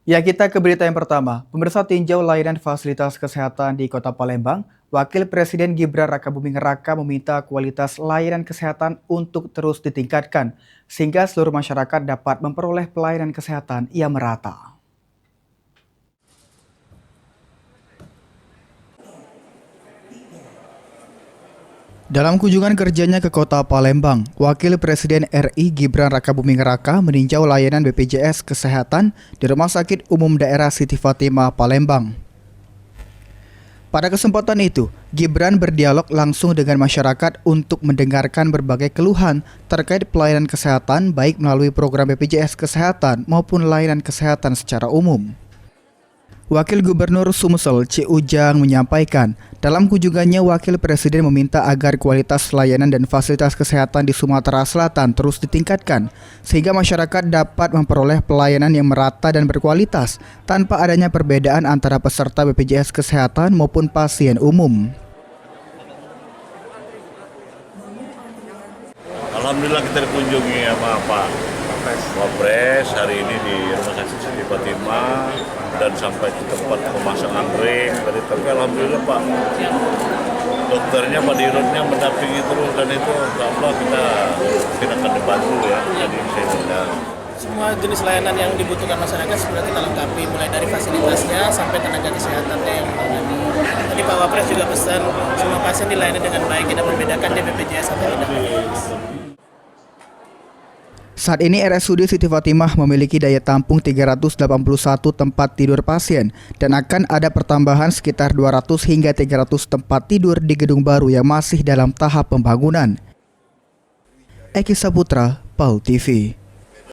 Ya, kita ke berita yang pertama. Pemirsa, tinjau layanan fasilitas kesehatan di Kota Palembang, Wakil Presiden Gibran Rakabuming Raka meminta kualitas layanan kesehatan untuk terus ditingkatkan, sehingga seluruh masyarakat dapat memperoleh pelayanan kesehatan yang merata. Dalam kunjungan kerjanya ke Kota Palembang, Wakil Presiden RI Gibran Rakabuming Raka meninjau layanan BPJS Kesehatan di Rumah Sakit Umum Daerah Siti Fatimah, Palembang. Pada kesempatan itu, Gibran berdialog langsung dengan masyarakat untuk mendengarkan berbagai keluhan terkait pelayanan kesehatan baik melalui program BPJS Kesehatan maupun layanan kesehatan secara umum. Wakil Gubernur Sumsel, C. Ujang menyampaikan, dalam kunjungannya Wakil Presiden meminta agar kualitas layanan dan fasilitas kesehatan di Sumatera Selatan terus ditingkatkan, sehingga masyarakat dapat memperoleh pelayanan yang merata dan berkualitas, tanpa adanya perbedaan antara peserta BPJS Kesehatan maupun pasien umum. Alhamdulillah kita dikunjungi sama Pak Wapres hari ini di Rumah Sakit Siti Fatimah dan sampai ke tempat pemasangan ring. Tapi alhamdulillah Pak dokternya, Pak Dirutnya mendampingi terus dan itu insya kita akan dibantu ya. Jadi saya undang. Semua jenis layanan yang dibutuhkan masyarakat sebenarnya kita lengkapi, mulai dari fasilitasnya sampai tenaga kesehatannya yang menangani. Tadi Pak Wapres juga pesan semua pasien dilayani dengan baik, tidak membedakan di BPJS atau tidak. Saat ini RSUD Siti Fatimah memiliki daya tampung 381 tempat tidur pasien dan akan ada pertambahan sekitar 200 hingga 300 tempat tidur di gedung baru yang masih dalam tahap pembangunan. Eki Saputra, PAL TV.